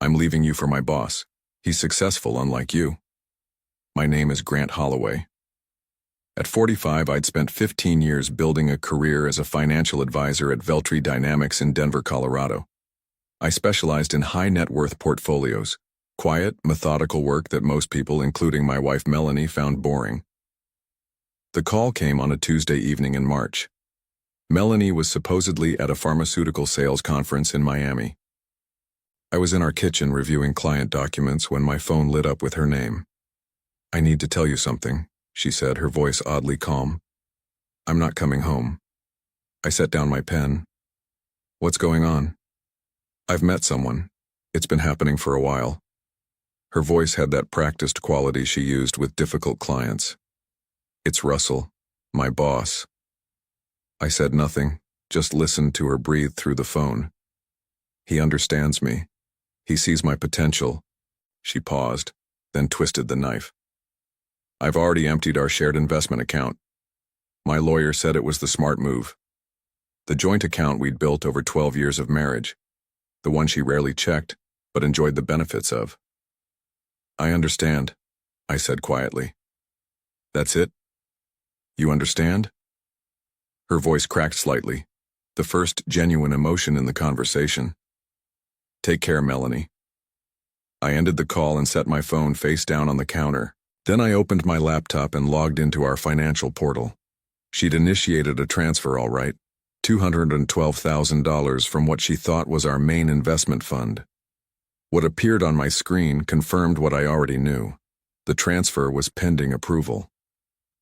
I'm leaving you for my boss. He's successful, unlike you. My name is Grant Holloway. At 45, I'd spent 15 years building a career as a financial advisor at Veltri Dynamics in Denver, Colorado. I specialized in high-net-worth portfolios, quiet, methodical work that most people, including my wife Melanie, found boring. The call came on a Tuesday evening in March. Melanie was supposedly at a pharmaceutical sales conference in Miami. I was in our kitchen reviewing client documents when my phone lit up with her name. "I need to tell you something," she said, her voice oddly calm. "I'm not coming home." I set down my pen. "What's going on?" "I've met someone. It's been happening for a while." Her voice had that practiced quality she used with difficult clients. "It's Russell, my boss." I said nothing, just listened to her breathe through the phone. "He understands me. He sees my potential." She paused, then twisted the knife. "I've already emptied our shared investment account. My lawyer said it was the smart move. The joint account we'd built over 12 years of marriage. The one she rarely checked, but enjoyed the benefits of." "I understand," I said quietly. "That's it? You understand?" Her voice cracked slightly, the first genuine emotion in the conversation. "Take care, Melanie." I ended the call and set my phone face down on the counter. Then I opened my laptop and logged into our financial portal. She'd initiated a transfer all right, $212,000 from what she thought was our main investment fund. What appeared on my screen confirmed what I already knew. The transfer was pending approval.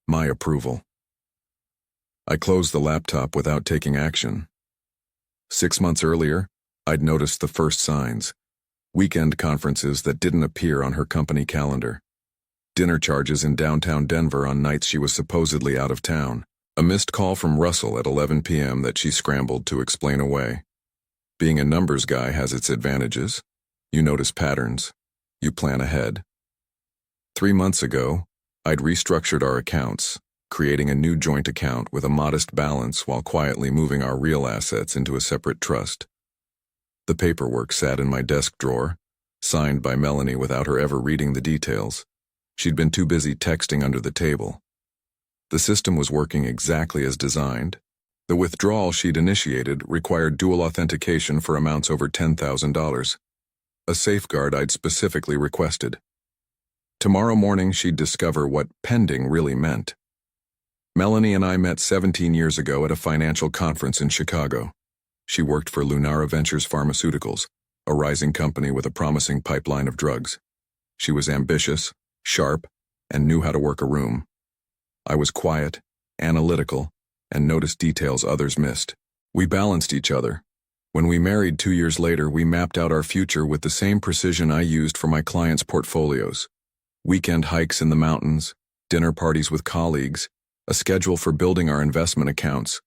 My approval. I closed the laptop without taking action. 6 months earlier, I'd noticed the first signs. Weekend conferences that didn't appear on her company calendar. Dinner charges in downtown Denver on nights she was supposedly out of town. A missed call from Russell at 11 p.m. that she scrambled to explain away. Being a numbers guy has its advantages. You notice patterns. You plan ahead. 3 months ago, I'd restructured our accounts, creating a new joint account with a modest balance while quietly moving our real assets into a separate trust. The paperwork sat in my desk drawer, signed by Melanie without her ever reading the details. She'd been too busy texting under the table. The system was working exactly as designed. The withdrawal she'd initiated required dual authentication for amounts over $10,000, a safeguard I'd specifically requested. Tomorrow morning she'd discover what pending really meant. Melanie and I met 17 years ago at a financial conference in Chicago. She worked for Lunara Ventures Pharmaceuticals, a rising company with a promising pipeline of drugs. She was ambitious, sharp, and knew how to work a room. I was quiet, analytical, and noticed details others missed. We balanced each other. When we married 2 years later, we mapped out our future with the same precision I used for my clients' portfolios. Weekend hikes in the mountains, dinner parties with colleagues, a schedule for building our investment accounts,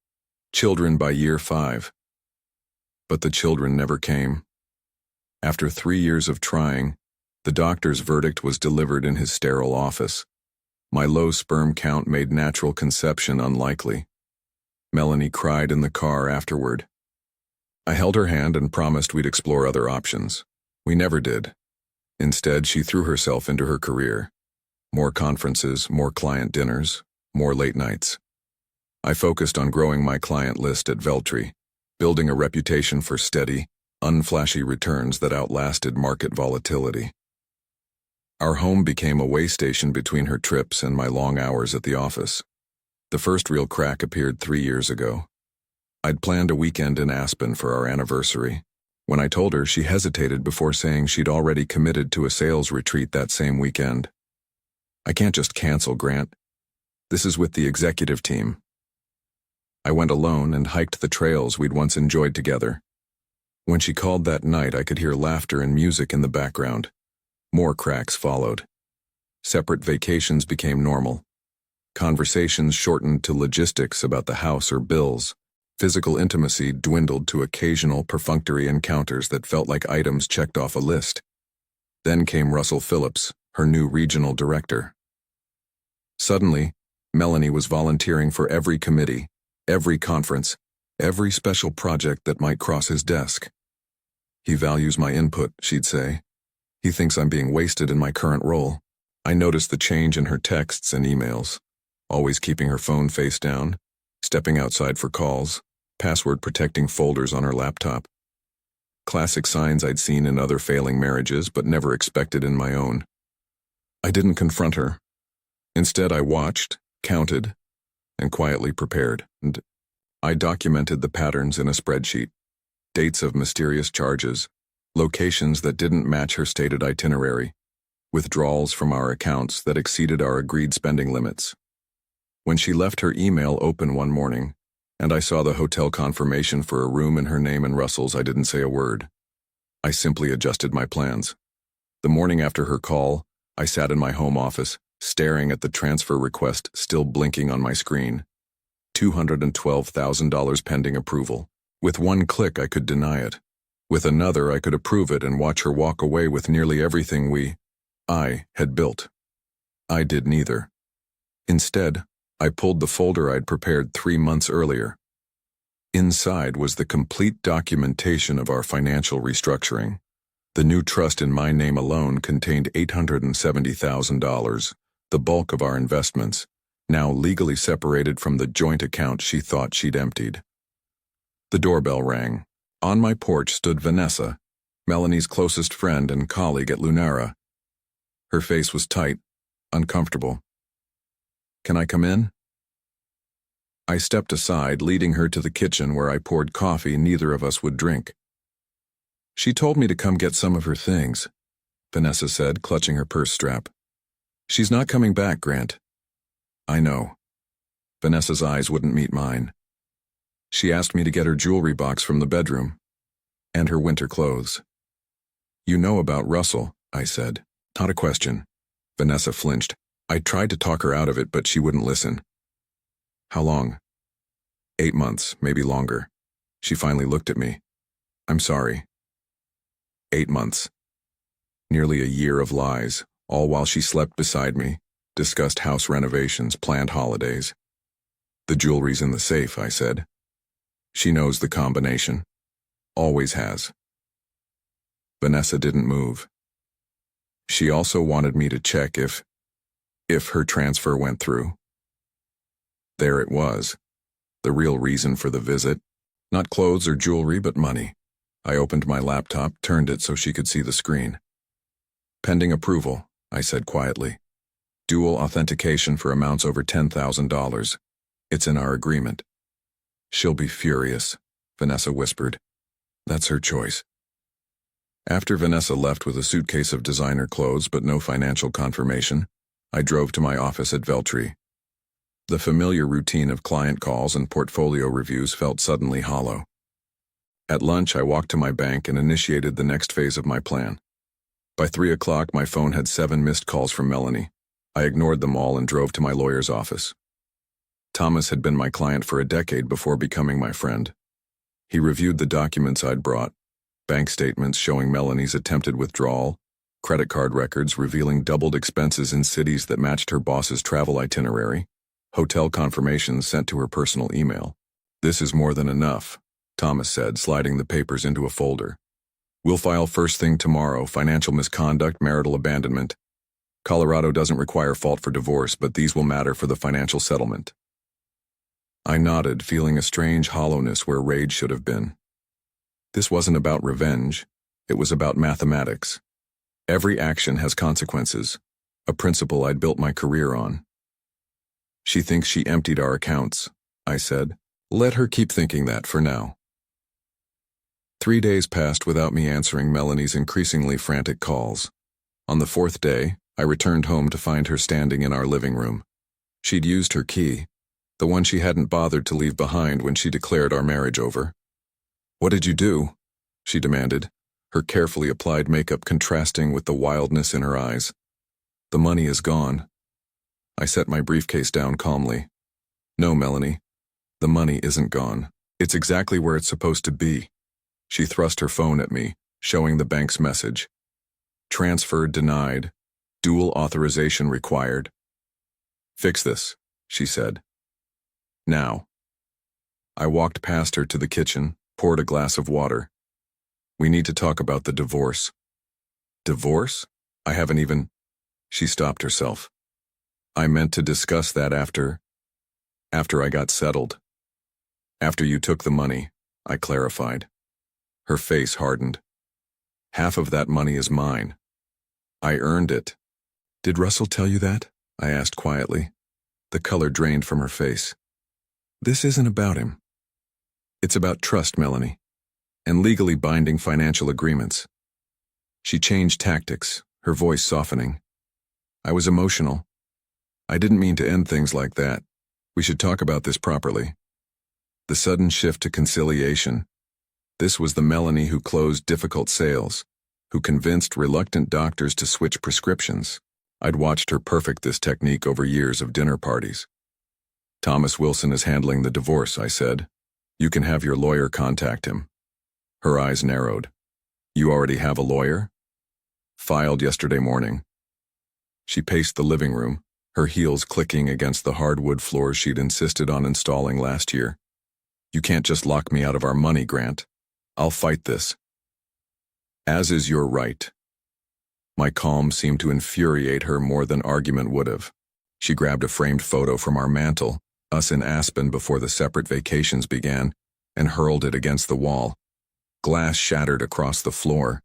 children by year 5. But the children never came. After 3 years of trying, the doctor's verdict was delivered in his sterile office. My low sperm count made natural conception unlikely. Melanie cried in the car afterward. I held her hand and promised we'd explore other options. We never did. Instead, she threw herself into her career. More conferences, more client dinners, more late nights. I focused on growing my client list at Veltri, building a reputation for steady, unflashy returns that outlasted market volatility. Our home became a way station between her trips and my long hours at the office. The first real crack appeared 3 years ago. I'd planned a weekend in Aspen for our anniversary. When I told her, she hesitated before saying she'd already committed to a sales retreat that same weekend. "I can't just cancel, Grant. This is with the executive team." I went alone and hiked the trails we'd once enjoyed together. When she called that night, I could hear laughter and music in the background. More cracks followed. Separate vacations became normal. Conversations shortened to logistics about the house or bills. Physical intimacy dwindled to occasional perfunctory encounters that felt like items checked off a list. Then came Russell Phillips, her new regional director. Suddenly, Melanie was volunteering for every committee, every conference, every special project that might cross his desk. He values my input, she'd say. He thinks I'm being wasted in my current role. I noticed the change in her texts and emails, always keeping her phone face down, stepping outside for calls, password protecting folders on her laptop. Classic signs I'd seen in other failing marriages but never expected in my own. I didn't confront her. Instead, I watched, counted, and quietly prepared, and I documented the patterns in a spreadsheet. Dates of mysterious charges, locations that didn't match her stated itinerary, withdrawals from our accounts that exceeded our agreed spending limits. When she left her email open one morning, and I saw the hotel confirmation for a room in her name and Russell's, I didn't say a word. I simply adjusted my plans. The morning after her call, I sat in my home office, staring at the transfer request still blinking on my screen. $212,000 pending approval. With one click, I could deny it. With another, I could approve it and watch her walk away with nearly everything I had built. I did neither. Instead, I pulled the folder I'd prepared 3 months earlier. Inside was the complete documentation of our financial restructuring. The new trust in my name alone contained $870,000, the bulk of our investments, now legally separated from the joint account she thought she'd emptied. The doorbell rang. On my porch stood Vanessa, Melanie's closest friend and colleague at Lunara. Her face was tight, uncomfortable. "Can I come in?" I stepped aside, leading her to the kitchen where I poured coffee neither of us would drink. "She told me to come get some of her things," Vanessa said, clutching her purse strap. "She's not coming back, Grant." "I know." Vanessa's eyes wouldn't meet mine. "She asked me to get her jewelry box from the bedroom. And her winter clothes." "You know about Russell," I said. "Not a question." Vanessa flinched. I tried to talk her out of it, but she wouldn't listen. "How long?" 8 months, maybe longer. She finally looked at me. "I'm sorry." 8 months. Nearly a year of lies, all while she slept beside me, discussed house renovations, planned holidays. "The jewelry's in the safe," I said. "She knows the combination. Always has." Vanessa didn't move. She also wanted me to check if her transfer went through. There it was, the real reason for the visit. Not clothes or jewelry, but money. I opened my laptop, turned it so she could see the screen. "Pending approval," I said quietly. "Dual authentication for amounts over $10,000. It's in our agreement." "She'll be furious," Vanessa whispered. "That's her choice." After Vanessa left with a suitcase of designer clothes but no financial confirmation, I drove to my office at Veltri. The familiar routine of client calls and portfolio reviews felt suddenly hollow. At lunch, I walked to my bank and initiated the next phase of my plan. By 3 o'clock, my phone had 7 missed calls from Melanie. I ignored them all and drove to my lawyer's office. Thomas had been my client for a decade before becoming my friend. He reviewed the documents I'd brought, bank statements showing Melanie's attempted withdrawal, credit card records revealing doubled expenses in cities that matched her boss's travel itinerary, hotel confirmations sent to her personal email. "This is more than enough," Thomas said, sliding the papers into a folder. "We'll file first thing tomorrow: financial misconduct, marital abandonment. Colorado doesn't require fault for divorce, but these will matter for the financial settlement." I nodded, feeling a strange hollowness where rage should have been. This wasn't about revenge. It was about mathematics. Every action has consequences, a principle I'd built my career on. "She thinks she emptied our accounts," I said. "Let her keep thinking that for now." 3 days passed without me answering Melanie's increasingly frantic calls. On the 4th day, I returned home to find her standing in our living room. She'd used her key, the one she hadn't bothered to leave behind when she declared our marriage over. "What did you do?" she demanded, her carefully applied makeup contrasting with the wildness in her eyes. "The money is gone." I set my briefcase down calmly. "No, Melanie, the money isn't gone. It's exactly where it's supposed to be." She thrust her phone at me, showing the bank's message. "Transfer denied. Dual authorization required." "Fix this," she said. "Now." I walked past her to the kitchen, poured a glass of water. We need to talk about the divorce. Divorce? I haven't even... She stopped herself. I meant to discuss that after I got settled. After you took the money, I clarified. Her face hardened. Half of that money is mine. I earned it. Did Russell tell you that? I asked quietly. The color drained from her face. This isn't about him. It's about trust, Melanie, and legally binding financial agreements. She changed tactics, her voice softening. I was emotional. I didn't mean to end things like that. We should talk about this properly. The sudden shift to conciliation. This was the Melanie who closed difficult sales, who convinced reluctant doctors to switch prescriptions. I'd watched her perfect this technique over years of dinner parties. Thomas Wilson is handling the divorce, I said. You can have your lawyer contact him. Her eyes narrowed. You already have a lawyer? Filed yesterday morning. She paced the living room, her heels clicking against the hardwood floors she'd insisted on installing last year. You can't just lock me out of our money, Grant. I'll fight this. As is your right. My calm seemed to infuriate her more than argument would have. She grabbed a framed photo from our mantel, us in Aspen before the separate vacations began, and hurled it against the wall. Glass shattered across the floor.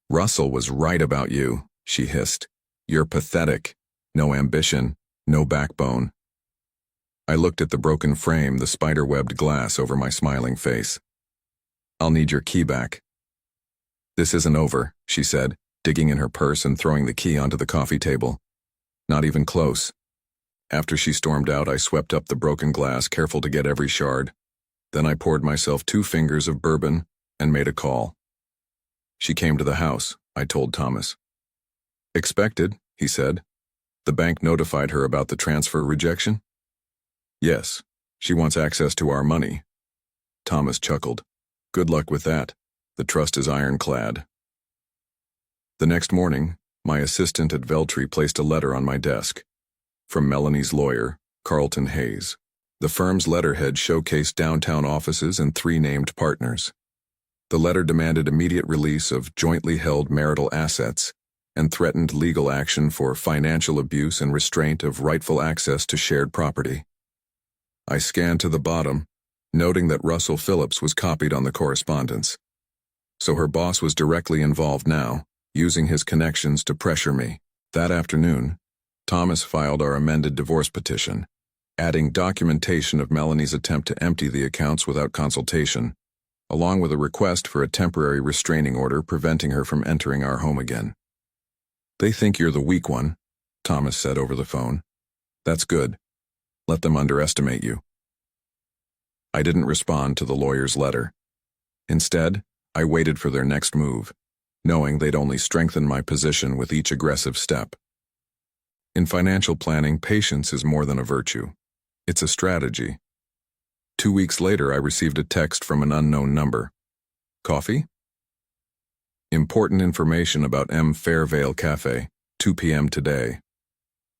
Russell was right about you, she hissed. You're pathetic. No ambition, no backbone. I looked at the broken frame, the spider-webbed glass over my smiling face. I'll need your key back. This isn't over, she said, digging in her purse and throwing the key onto the coffee table. Not even close. After she stormed out, I swept up the broken glass, careful to get every shard. Then I poured myself 2 fingers of bourbon and made a call. She came to the house, I told Thomas. Expected, he said. The bank notified her about the transfer rejection? Yes, she wants access to our money. Thomas chuckled. Good luck with that. The trust is ironclad. The next morning, my assistant at Veltri placed a letter on my desk. From Melanie's lawyer, Carlton Hayes. The firm's letterhead showcased downtown offices and 3 named partners. The letter demanded immediate release of jointly held marital assets and threatened legal action for financial abuse and restraint of rightful access to shared property. I scanned to the bottom, noting that Russell Phillips was copied on the correspondence. So her boss was directly involved now, using his connections to pressure me. That afternoon, Thomas filed our amended divorce petition, adding documentation of Melanie's attempt to empty the accounts without consultation, along with a request for a temporary restraining order preventing her from entering our home again. They think you're the weak one, Thomas said over the phone. That's good. Let them underestimate you. I didn't respond to the lawyer's letter. Instead, I waited for their next move, knowing they'd only strengthen my position with each aggressive step. In financial planning, patience is more than a virtue. It's a strategy. 2 weeks later, I received a text from an unknown number. Coffee? Important information about M. Fairvale Cafe, 2 p.m. today.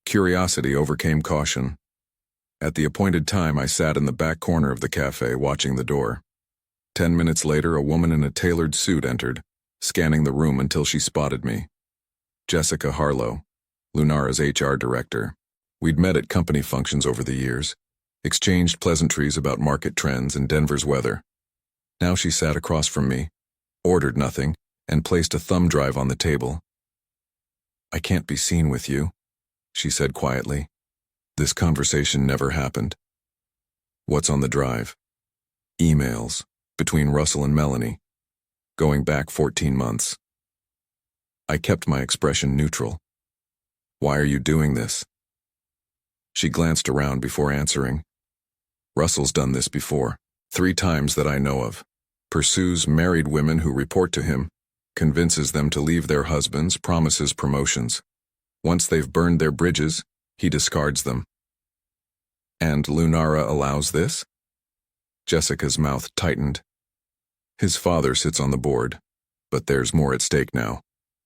Curiosity overcame caution. At the appointed time, I sat in the back corner of the cafe watching the door. 10 minutes later, a woman in a tailored suit entered, scanning the room until she spotted me. Jessica Harlow, Lunara's HR director. We'd met at company functions over the years, exchanged pleasantries about market trends and Denver's weather. Now she sat across from me, ordered nothing, and placed a thumb drive on the table. I can't be seen with you, she said quietly. This conversation never happened. What's on the drive? Emails, between Russell and Melanie, going back 14 months. I kept my expression neutral. Why are you doing this? She glanced around before answering. Russell's done this before, 3 times that I know of. Pursues married women who report to him, convinces them to leave their husbands, promises promotions. Once they've burned their bridges, he discards them. And Lunara allows this? Jessica's mouth tightened. His father sits on the board, but there's more at stake now.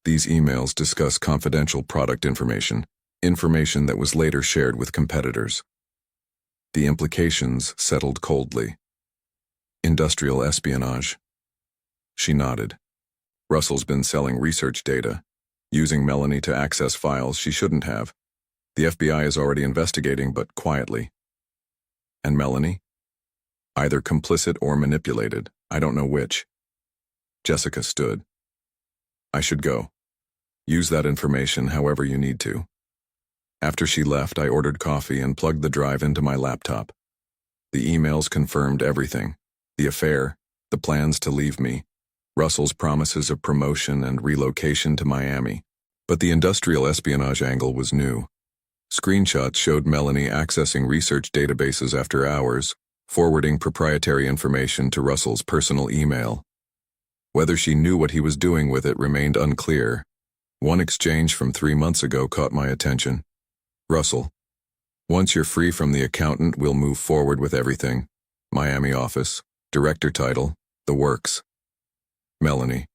These emails discuss confidential product information that was later shared with competitors. The implications settled coldly. Industrial espionage. She nodded. Russell's been selling research data, using Melanie to access files she shouldn't have. The FBI is already investigating, but quietly. And Melanie? Either complicit or manipulated. I don't know which. Jessica stood. I should go. Use that information however you need to. After she left, I ordered coffee and plugged the drive into my laptop. The emails confirmed everything. The affair, the plans to leave me, Russell's promises of promotion and relocation to Miami. But the industrial espionage angle was new. Screenshots showed Melanie accessing research databases after hours, forwarding proprietary information to Russell's personal email. Whether she knew what he was doing with it remained unclear. One exchange from 3 months ago caught my attention. Russell, once you're free from the accountant, we'll move forward with everything. Miami office, director title, the works. Melanie,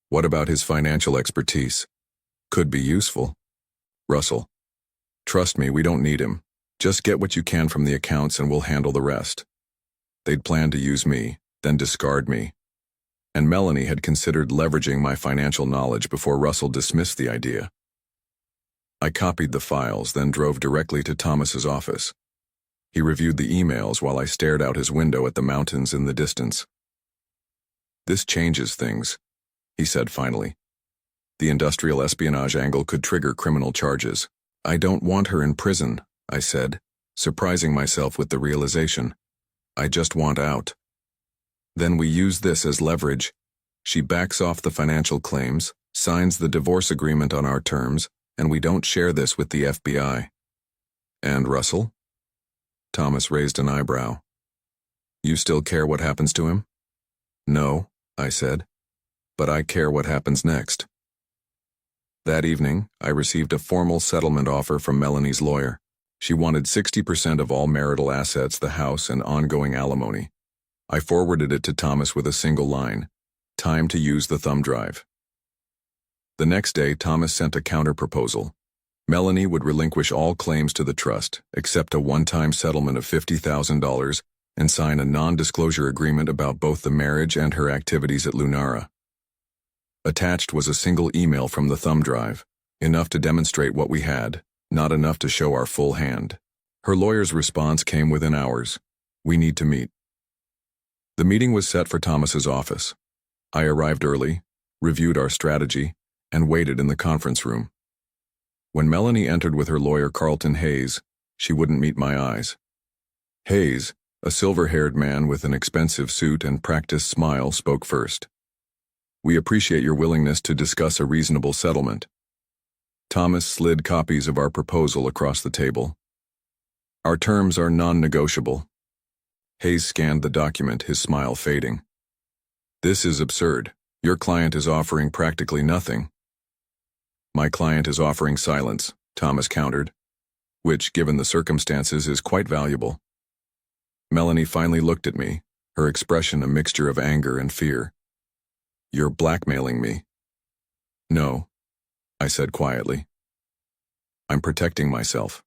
what about his financial expertise? Could be useful. Russell, trust me, we don't need him. Just get what you can from the accounts and we'll handle the rest. They'd planned to use me, then discard me. And Melanie had considered leveraging my financial knowledge before Russell dismissed the idea. I copied the files, then drove directly to Thomas's office. He reviewed the emails while I stared out his window at the mountains in the distance. This changes things, he said finally. The industrial espionage angle could trigger criminal charges. I don't want her in prison, I said, surprising myself with the realization. I just want out. Then we use this as leverage. She backs off the financial claims, signs the divorce agreement on our terms, and we don't share this with the FBI. And Russell? Thomas raised an eyebrow. You still care what happens to him? No, I said, but I care what happens next. That evening, I received a formal settlement offer from Melanie's lawyer. She wanted 60% of all marital assets, the house, and ongoing alimony. I forwarded it to Thomas with a single line, time to use the thumb drive. The next day, Thomas sent a counter-proposal. Melanie would relinquish all claims to the trust, accept a one-time settlement of $50,000, and sign a non-disclosure agreement about both the marriage and her activities at Lunara. Attached was a single email from the thumb drive, enough to demonstrate what we had, not enough to show our full hand. Her lawyer's response came within hours. We need to meet. The meeting was set for Thomas's office. I arrived early, reviewed our strategy, and waited in the conference room. When Melanie entered with her lawyer Carlton Hayes, she wouldn't meet my eyes. Hayes, a silver-haired man with an expensive suit and practiced smile, spoke first. We appreciate your willingness to discuss a reasonable settlement. Thomas slid copies of our proposal across the table. Our terms are non-negotiable. Hayes scanned the document, his smile fading. This is absurd. Your client is offering practically nothing. My client is offering silence, Thomas countered, which, given the circumstances, is quite valuable. Melanie finally looked at me, her expression a mixture of anger and fear. You're blackmailing me. No, I said quietly. I'm protecting myself.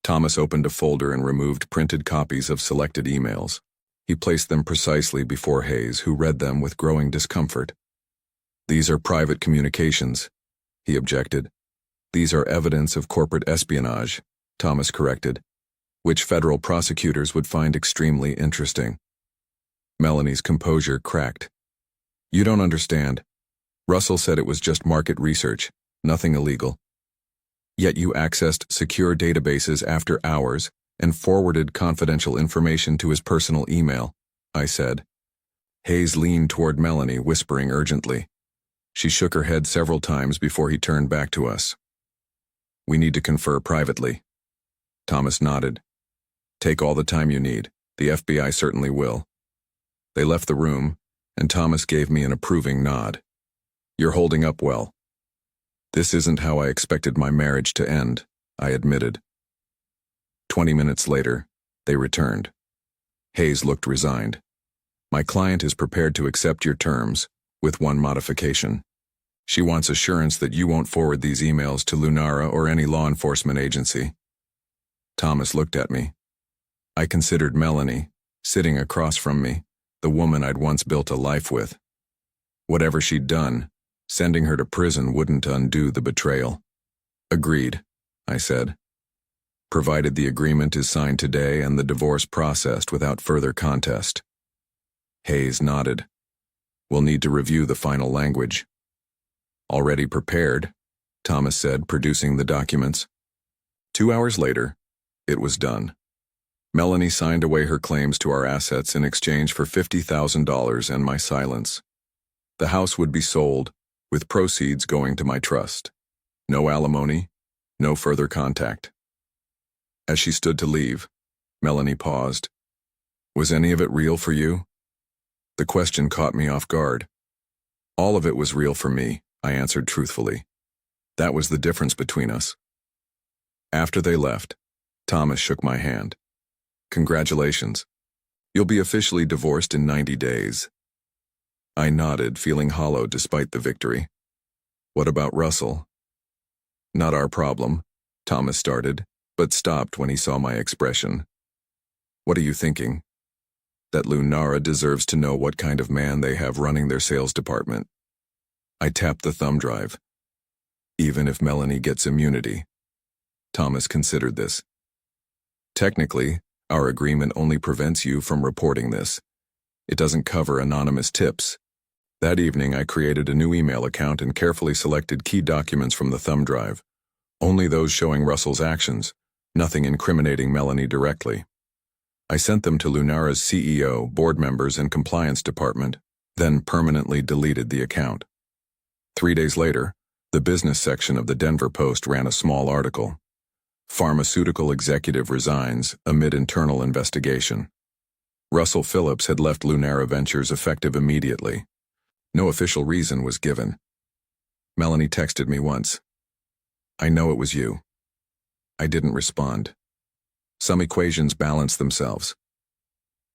Thomas opened a folder and removed printed copies of selected emails. He placed them precisely before Hayes, who read them with growing discomfort. These are private communications, he objected. These are evidence of corporate espionage, Thomas corrected, which federal prosecutors would find extremely interesting. Melanie's composure cracked. You don't understand. Russell said it was just market research, nothing illegal. Yet you accessed secure databases after hours and forwarded confidential information to his personal email, I said. Hayes leaned toward Melanie, whispering urgently. She shook her head several times before he turned back to us. We need to confer privately. Thomas nodded. Take all the time you need. The FBI certainly will. They left the room, and Thomas gave me an approving nod. You're holding up well. This isn't how I expected my marriage to end, I admitted. 20 minutes later, they returned. Hayes looked resigned. My client is prepared to accept your terms, with one modification. She wants assurance that you won't forward these emails to Lunara or any law enforcement agency. Thomas looked at me. I considered Melanie, sitting across from me, the woman I'd once built a life with. Whatever she'd done, sending her to prison wouldn't undo the betrayal. Agreed, I said. Provided the agreement is signed today and the divorce processed without further contest. Hayes nodded. We'll need to review the final language. Already prepared, Thomas said, producing the documents. 2 hours later, it was done. Melanie signed away her claims to our assets in exchange for $50,000 and my silence. The house would be sold, with proceeds going to my trust. No alimony, no further contact. As she stood to leave, Melanie paused. Was any of it real for you? The question caught me off guard. All of it was real for me, I answered truthfully. That was the difference between us. After they left, Thomas shook my hand. Congratulations. You'll be officially divorced in 90 days. I nodded, feeling hollow despite the victory. What about Russell? Not our problem, Thomas started, but stopped when he saw my expression. What are you thinking? That Lunara deserves to know what kind of man they have running their sales department. I tapped the thumb drive. Even if Melanie gets immunity. Thomas considered this. Technically, our agreement only prevents you from reporting this. It doesn't cover anonymous tips. That evening, I created a new email account and carefully selected key documents from the thumb drive. Only those showing Russell's actions, nothing incriminating Melanie directly. I sent them to Lunara's CEO, board members, and compliance department, then permanently deleted the account. 3 days later, the business section of the Denver Post ran a small article. Pharmaceutical executive resigns amid internal investigation. Russell Phillips had left Lunara Ventures effective immediately. No official reason was given. Melanie texted me once. I know it was you. I didn't respond. Some equations balance themselves.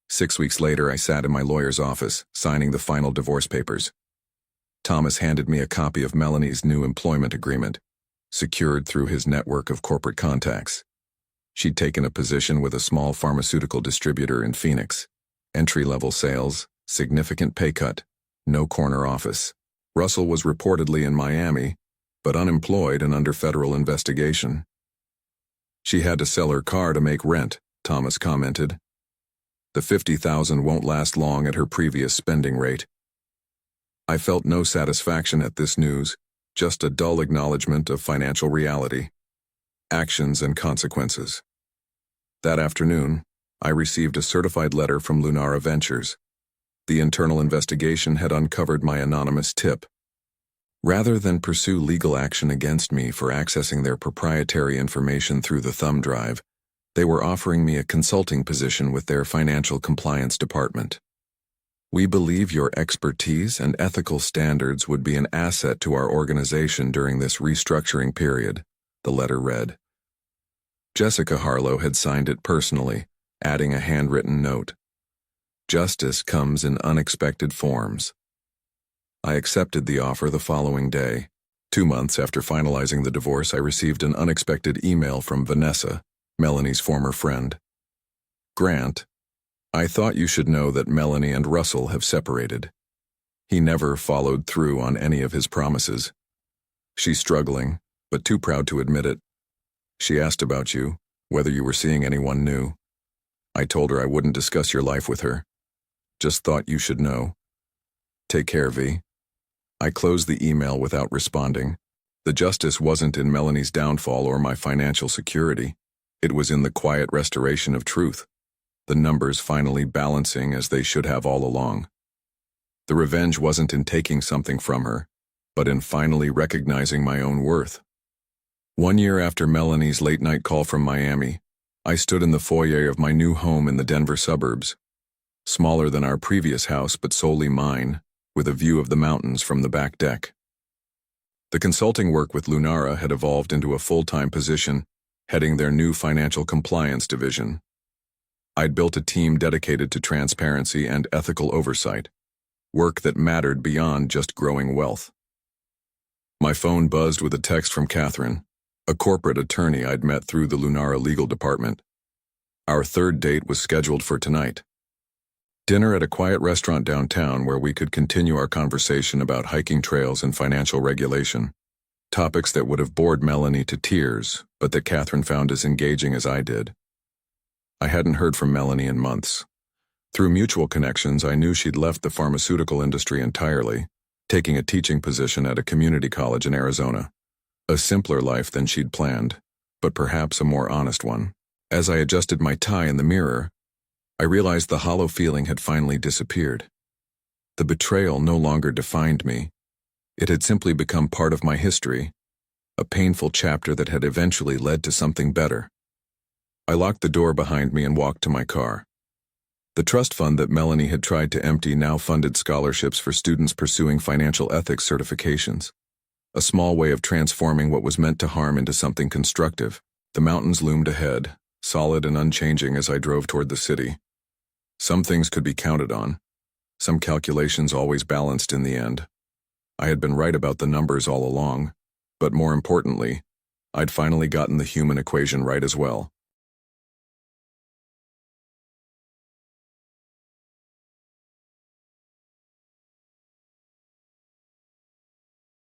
6 weeks later, I sat in my lawyer's office, signing the final divorce papers. Thomas handed me a copy of Melanie's new employment agreement, secured through his network of corporate contacts. She'd taken a position with a small pharmaceutical distributor in Phoenix. Entry-level sales, significant pay cut, no corner office. Russell was reportedly in Miami, but unemployed and under federal investigation. She had to sell her car to make rent, Thomas commented. The $50,000 won't last long at her previous spending rate. I felt no satisfaction at this news, just a dull acknowledgement of financial reality, actions and consequences. That afternoon, I received a certified letter from Lunara Ventures. The internal investigation had uncovered my anonymous tip. Rather than pursue legal action against me for accessing their proprietary information through the thumb drive, they were offering me a consulting position with their financial compliance department. We believe your expertise and ethical standards would be an asset to our organization during this restructuring period, the letter read. Jessica Harlow had signed it personally, adding a handwritten note. Justice comes in unexpected forms. I accepted the offer the following day. 2 months after finalizing the divorce, I received an unexpected email from Vanessa, Melanie's former friend. Grant, I thought you should know that Melanie and Russell have separated. He never followed through on any of his promises. She's struggling, but too proud to admit it. She asked about you, whether you were seeing anyone new. I told her I wouldn't discuss your life with her. Just thought you should know. Take care, V. I closed the email without responding. The justice wasn't in Melanie's downfall or my financial security. It was in the quiet restoration of truth, the numbers finally balancing as they should have all along. The revenge wasn't in taking something from her, but in finally recognizing my own worth. 1 year after Melanie's late-night call from Miami, I stood in the foyer of my new home in the Denver suburbs. Smaller than our previous house, but solely mine, with a view of the mountains from the back deck. The consulting work with Lunara had evolved into a full-time position, heading their new financial compliance division. I'd built a team dedicated to transparency and ethical oversight, work that mattered beyond just growing wealth. My phone buzzed with a text from Catherine, a corporate attorney I'd met through the Lunara legal department. Our third date was scheduled for tonight. Dinner at a quiet restaurant downtown where we could continue our conversation about hiking trails and financial regulation. Topics that would have bored Melanie to tears, but that Catherine found as engaging as I did. I hadn't heard from Melanie in months. Through mutual connections, I knew she'd left the pharmaceutical industry entirely, taking a teaching position at a community college in Arizona. A simpler life than she'd planned, but perhaps a more honest one. As I adjusted my tie in the mirror, I realized the hollow feeling had finally disappeared. The betrayal no longer defined me. It had simply become part of my history, a painful chapter that had eventually led to something better. I locked the door behind me and walked to my car. The trust fund that Melanie had tried to empty now funded scholarships for students pursuing financial ethics certifications. A small way of transforming what was meant to harm into something constructive. The mountains loomed ahead, solid and unchanging as I drove toward the city. Some things could be counted on. Some calculations always balanced in the end. I had been right about the numbers all along, but more importantly, I'd finally gotten the human equation right as well.